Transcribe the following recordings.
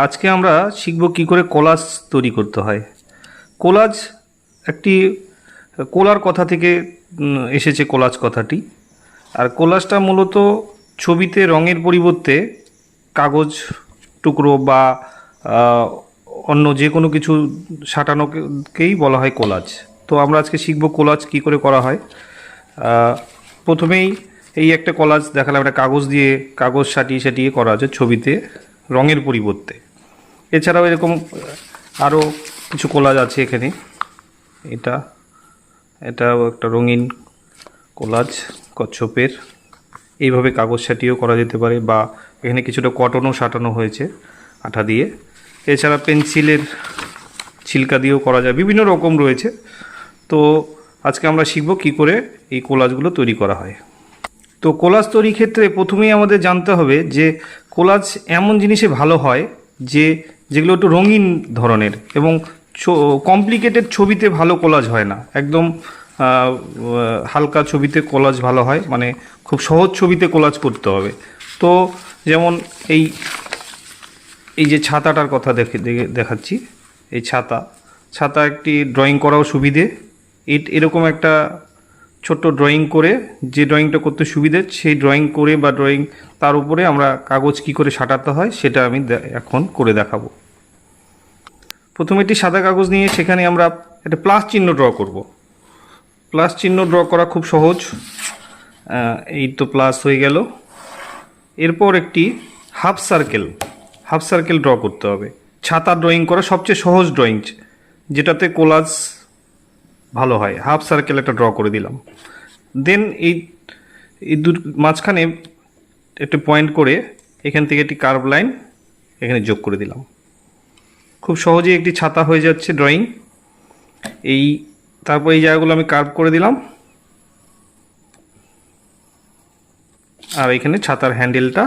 আজকে আমরা শিখব কি করে কোলাজ তৈরি করতে হয়। কোলাজ একটি কোলার কথা থেকে এসেছে কোলাজ কথাটি। আর কোলাজটা মূলত ছবিতে রঙের পরিবর্তে কাগজ টুকরো বা অন্য যে কোনো কিছু সাঁটানোকেই বলা হয় কোলাজ। তো আমরা আজকে শিখব কোলাজ কি করে করা হয়। প্রথমেই এই একটা কোলাজ দেখালাম, একটা কাগজ সাটিয়ে সাটিয়ে করা আছে ছবিতে রঙের পরিবর্তে। এছাড়াও এরকম আরও কিছু কোলাজ আছে এখানে। এটাও একটা রঙিন কোলাজ কচ্ছপের। এইভাবে কাগজ সাটিয়েও করা যেতে পারে, বা এখানে কিছুটা কটনও সাটানো হয়েছে আঠা দিয়ে। এছাড়া পেন্সিলের ছিলকা দিয়েও করা যায়, বিভিন্ন রকম রয়েছে। তো আজকে আমরা শিখব কি করে এই কোলাজগুলো তৈরি করা হয়। তো কোলাজ তৈরির ক্ষেত্রে প্রথমেই আমাদের জানতে হবে যে কোলাজ এমন জিনিসে ভালো হয় যেগুলো একটু রঙিন ধরনের, এবং কমপ্লিকেটেড ছবিতে ভালো কোলাজ হয় না। একদম হালকা ছবিতে কোলাজ ভালো হয়, মানে খুব সহজ ছবিতে কোলাজ করতে হবে। তো যেমন এই যে ছাতাটার কথা দেখাচ্ছি, এই ছাতা একটি ড্রয়িং করাও সুবিধে। এরকম একটা ছোট্ট ড্রয়িং করে, যে ড্রয়িংটা করতে সুবিধে সেই ড্রয়িং করে বা তার উপরে আমরা কাগজ কি করে সাঁটাতে হয় সেটা আমি এখন করে দেখাবো। প্রথমে একটি সাদা কাগজ নিয়ে সেখানে আমরা একটা প্লাস চিহ্ন ড্র করব। প্লাস চিহ্ন ড্র করা খুব সহজ। এই তো প্লাস হয়ে গেল। এরপর একটি হাফ সার্কেল ড্র করতে হবে। ছাতা ড্রয়িং করা সবচেয়ে সহজ ড্রয়িং, যেটাতে কোলাজ ভালো হয়। হাফ সার্কেল একটা ড্র করে দিলাম। দেন এই মাঝখানে একটা পয়েন্ট করে এখান থেকে একটি কার্ভ লাইন এখানে যোগ করে দিলাম। খুব সহজেই একটি ছাতা হয়ে যাচ্ছে ড্রয়িং। তারপর এই জায়গাগুলো আমি কার্ভ করে দিলাম, আর এখানে ছাতার হ্যান্ডেলটা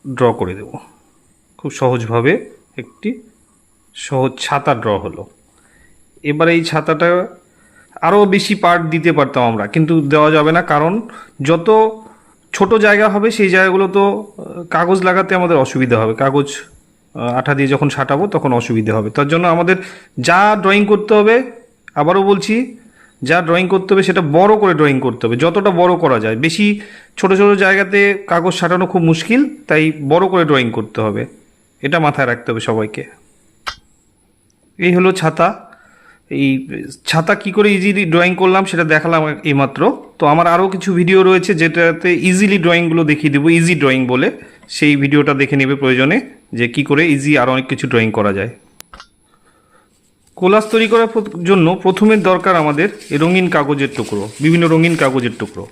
ড্র করে দেব। খুব সহজভাবে একটি সহজ ছাতা ড্র হলো। এবার এই ছাতাটা আরও বেশি পার্ট দিতে পারতাম আমরা, কিন্তু দেওয়া যাবে না, কারণ যত ছোট জায়গা হবে সেই জায়গাগুলো তো কাগজ লাগাতে আমাদের অসুবিধা হবে। কাগজ আঠা দিয়ে যখন সাঁটাবো তখন অসুবিধা হবে। তার জন্য আমাদের যা ড্রয়িং করতে হবে, আবারও বলছি, যা ড্রয়িং করতে হবে সেটা বড় করে ড্রয়িং করতে হবে, যতটা বড় করা যায়। বেশি ছোট ছোট জায়গাতে কাগজ সাঁটানো খুব মুশকিল, তাই বড় করে ড্রয়িং করতে হবে। এটা মাথায় রাখতে হবে সবাইকে। এই হলো ছাতা। এই ছাতা কি করে ইজিলি ড্রয়িং করলাম সেটা দেখালাম এইমাত্র। তো আমার আরও কিছু ভিডিও রয়েছে যেটাতে ইজিলি ড্রয়িংগুলো দেখিয়ে দেবো, ইজি ড্রয়িং বলে। সেই ভিডিওটা দেখে নেবে প্রয়োজনে, যে কি করে ইজি আরও অনেক কিছু ড্রয়িং করা যায়। কোলাজ তৈরি করার জন্য প্রথমে দরকার আমাদের রঙিন কাগজের টুকরো, বিভিন্ন রঙিন কাগজের টুকরো।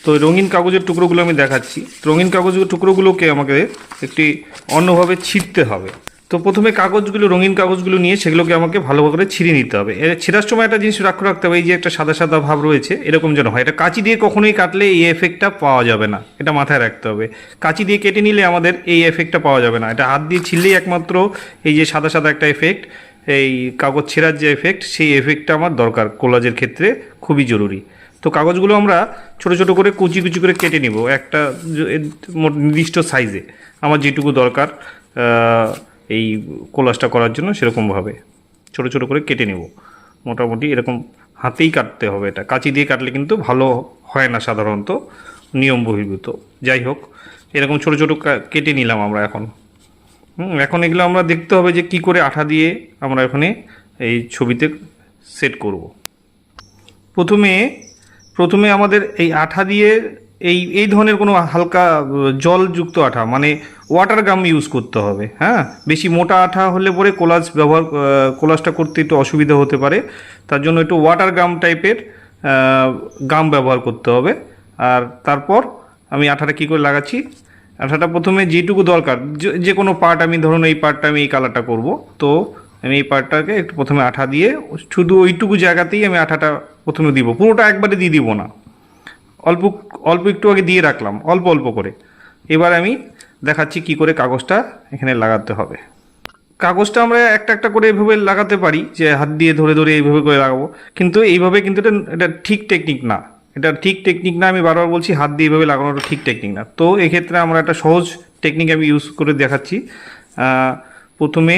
তো রঙিন কাগজের টুকরোগুলো আমি দেখাচ্ছি। রঙিন কাগজের টুকরোগুলোকে আমাকে একটি অন্যভাবে ছিঁড়তে হবে। তো প্রথমে রঙিন কাগজগুলো নিয়ে সেগুলোকে আমাকে ভালো করে ছিঁড়ে নিতে হবে। ছেঁড়ার সময় একটা জিনিস রাখতে হবে, এই যে একটা সাদা সাদা ভাব রয়েছে এরকম যেন হয়। এটা কাঁচি দিয়ে কখনোই কাটলে এই এফেক্টটা পাওয়া যাবে না, এটা মাথায় রাখতে হবে। কাঁচি দিয়ে কেটে নিলে আমাদের এই এফেক্টটা পাওয়া যাবে না। এটা হাত দিয়ে ছিঁড়লেই একমাত্র এই যে সাদা সাদা একটা এফেক্ট, এই কাগজ ছেঁড়ার যে এফেক্ট, সেই এফেক্টটা আমার দরকার কোলাজের ক্ষেত্রে, খুবই জরুরি। তো কাগজগুলো আমরা ছোট ছোট করে কুচি কুচি করে কেটে নিব, একটা নির্দিষ্ট সাইজে। আমার যেটুকু দরকার এই কোলাজটা করার জন্য সেরকমভাবে ছোট ছোট করে কেটে নেব। মোটামুটি এরকম হাতেই কাটতে হবে। এটা কাঁচি দিয়ে কাটলে কিন্তু ভালো হয় না, সাধারণত নিয়ম বহির্ভূত। যাই হোক, এরকম ছোট ছোট কেটে নিলাম আমরা। এখন এগুলো আমরা দেখতে হবে যে কি করে আঠা দিয়ে আমরা এখানে এই ছবিতে সেট করব। প্রথমে আমাদের এই আঠা দিয়ে এই ধরনের কোনো হালকা জলযুক্ত আঠা, মানে ওয়াটার গাম ইউজ করতে হবে। হ্যাঁ, বেশি মোটা আঠা হলে পরে কোলাজটা করতে একটু অসুবিধা হতে পারে। তার জন্য একটু ওয়াটার গাম টাইপের গাম ব্যবহার করতে হবে। আর তারপর আমি আঠাটা কী করে লাগাচ্ছি, আঠাটা প্রথমে যেটুকু দরকার, যে কোনো পার্ট, আমি ধরুন এই পার্টটা আমি এই কালারটা করব, তো আমি এই পার্টটাকে একটু প্রথমে আঠা দিয়ে শুধু ওইটুকু জায়গাতেই আমি আঠাটা প্রথমে দিব, পুরোটা একবারে দিয়ে দিব না। অল্প অল্প একটু আগে দিয়ে রাখলাম, অল্প অল্প করে। এবার আমি দেখাচ্ছি কি করে কাগজটা এখানে লাগাতে হবে। কাগজটা আমরা একটা একটা করে এইভাবে লাগাতে পারি, যে হাত দিয়ে ধরে ধরে এইভাবে করে লাগাবো, কিন্তু এইভাবে কিন্তু এটা ঠিক টেকনিক না। আমি বারবার বলছি, হাত দিয়ে এইভাবে লাগানোটা ঠিক টেকনিক না। তো এক্ষেত্রে আমরা একটা সহজ টেকনিক আমি ইউজ করে দেখাচ্ছি। প্রথমে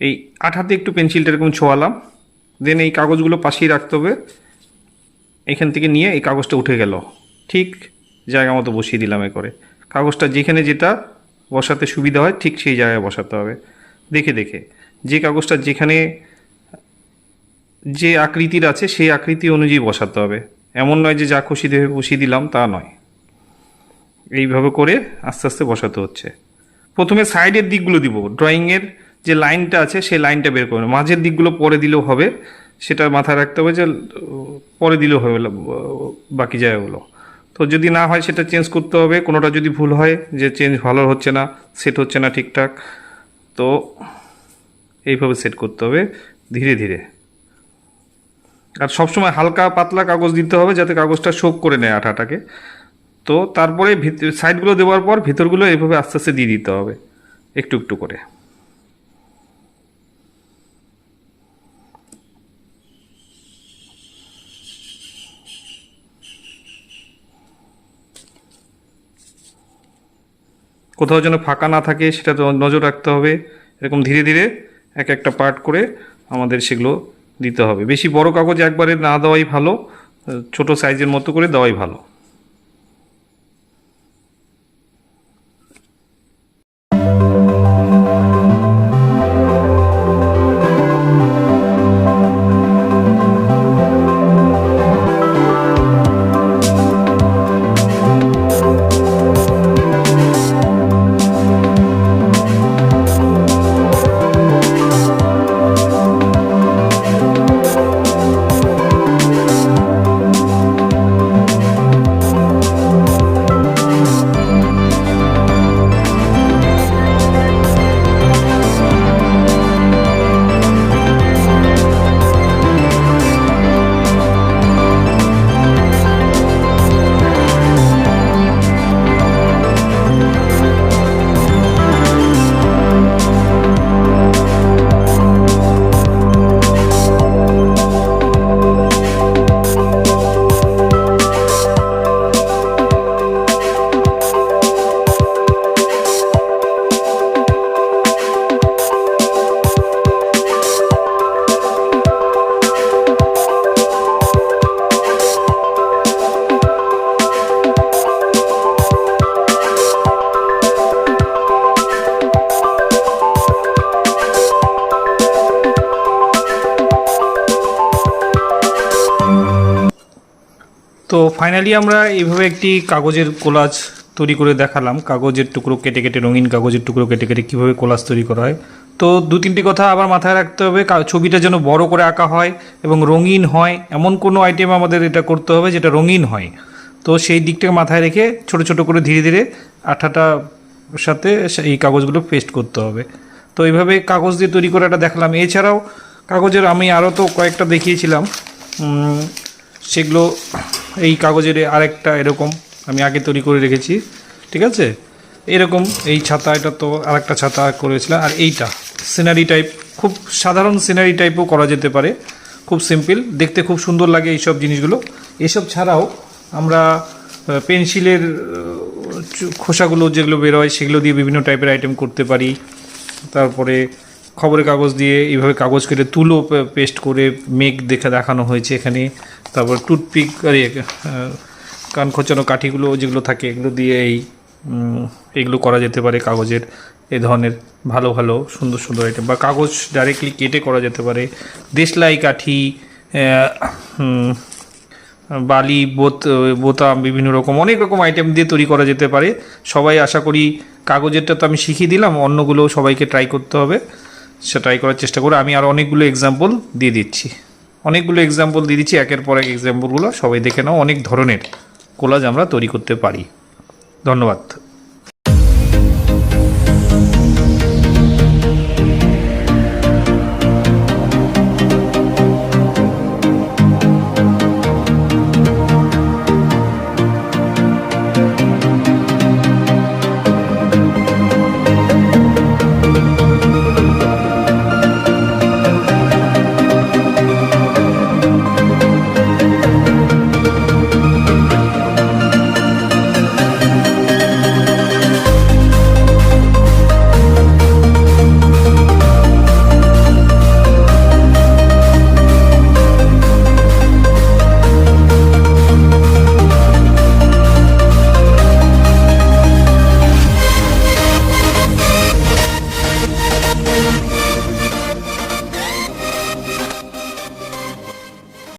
এই আঠাতে একটু পেন্সিলটা এরকম ছোঁয়ালাম, দেন এই কাগজগুলো পাশেই রাখতে হবে। এখান থেকে নিয়ে এই কাগজটা উঠে গেল, ঠিক জায়গা মতো বসিয়ে দিলাম। এ করে কাগজটা যেখানে যেটা বসাতে সুবিধা হয় ঠিক সেই জায়গায় বসাতে হবে, দেখে দেখে। যে কাগজটা যেখানে যে আকৃতির আছে সেই আকৃতি অনুযায়ী বসাতে হবে, এমন নয় যে যা খুশি দেবে বসিয়ে দিলাম, তা নয়। এইভাবে করে আস্তে আস্তে বসাতে হচ্ছে। প্রথমে সাইডের দিকগুলো দিব, ড্রয়িংয়ের যে লাইনটা আছে সেই লাইনটা বের করবে। মাঝের দিকগুলো পরে দিলেও হবে, সেটা মাথায় রাখতে হবে যে পরে দিলেও হবে বাকি জায়গাগুলো। তো যদি না হয় সেটা চেঞ্জ করতে হবে। কোনোটা যদি ভুল হয় যে চেঞ্জ ভালো হচ্ছে না, সেট হচ্ছে না ঠিকঠাক, তো এইভাবে সেট করতে হবে ধীরে ধীরে। আর সবসময় হালকা পাতলা কাগজ দিতে হবে যাতে কাগজটা শোক করে নেয় আঠাটাকে। তো তারপরে সাইডগুলো দেওয়ার পর ভিতরগুলো এইভাবে আস্তে আস্তে দিয়ে দিতে হবে একটু একটু করে। কোথাও যেন ফাঁকা না থাকে সেটা তো নজর রাখতে হবে। এরকম ধীরে ধীরে এক একটা পার্ট করে আমাদের সেগুলো দিতে হবে। বেশি বড় কাগজ একবারে না দেওয়াই ভালো, ছোট সাইজের মতো করে দেওয়াই ভালো। তো ফাইনালি আমরা এইভাবে একটি কাগজের কোলাজ তৈরি করে দেখালাম। কাগজের টুকরো কেটে কেটে, রঙিন কাগজের টুকরো কেটে কেটে কীভাবে কোলাজ তৈরি করা হয়। তো দু তিনটি কথা আবার মাথায় রাখতে হবে, ছবিটা যেন বড় করে আঁকা হয় এবং রঙিন হয়, এমন কোনো আইটেম আমাদের এটা করতে হবে যেটা রঙিন হয়। তো সেই দিকটাকে মাথায় রেখে ছোট ছোট করে ধীরে ধীরে আঠাটা সাথে এই কাগজগুলো পেস্ট করতে হবে। তো এইভাবে কাগজ দিয়ে তৈরি করে এটা দেখালাম। এছাড়াও কাগজের আমি আরও তো কয়েকটা দেখিয়েছিলাম, সেগুলো এই কাগজের আরেকটা এরকম আমি আগে তৈরি করে রেখেছি, ঠিক আছে। এরকম এই ছাতা, এটা তো আরেকটা ছাতা করেছিলাম। আর এইটা সিনারি টাইপ, খুব সাধারণ সিনারি টাইপও করা যেতে পারে, খুব সিম্পল, দেখতে খুব সুন্দর লাগে এইসব জিনিসগুলো। এসব ছাড়াও আমরা পেন্সিলের খোসাগুলো যেগুলো বেরোয় সেগুলো দিয়ে বিভিন্ন টাইপের আইটেম করতে পারি। তারপরে খবরের কাগজ দিয়ে এইভাবে কাগজ কেটে তুলো পেস্ট করে মেঘ দেখানো হয়েছে এখানে। তারপর টুথপিক আর কান খোঁচানো কাঠিগুলো যেগুলো থাকে এগুলো দিয়ে এইগুলো করা যেতে পারে কাগজের। এই ধরনের ভালো ভালো সুন্দর সুন্দর আইটেম, বা কাগজ ডাইরেক্টলি কেটে করা যেতে পারে। দেশলাই কাঠি, বালি, বোতাম, বিভিন্ন রকম অনেক রকম আইটেম দিয়ে তৈরি করা যেতে পারে। সবাই আশা করি, কাগজেরটা তো আমি শিখিয়ে দিলাম, অন্যগুলো সবাইকে ট্রাই করতে হবে। সে ট্রাই করার চেষ্টা করে আমি আরও অনেকগুলো এক্সাম্পল দিয়ে দিচ্ছি, একের পর এক এক্সাম্পলগুলো সবাই দেখে নাও। অনেক ধরনের কোলাজ আমরা তৈরি করতে পারি। ধন্যবাদ।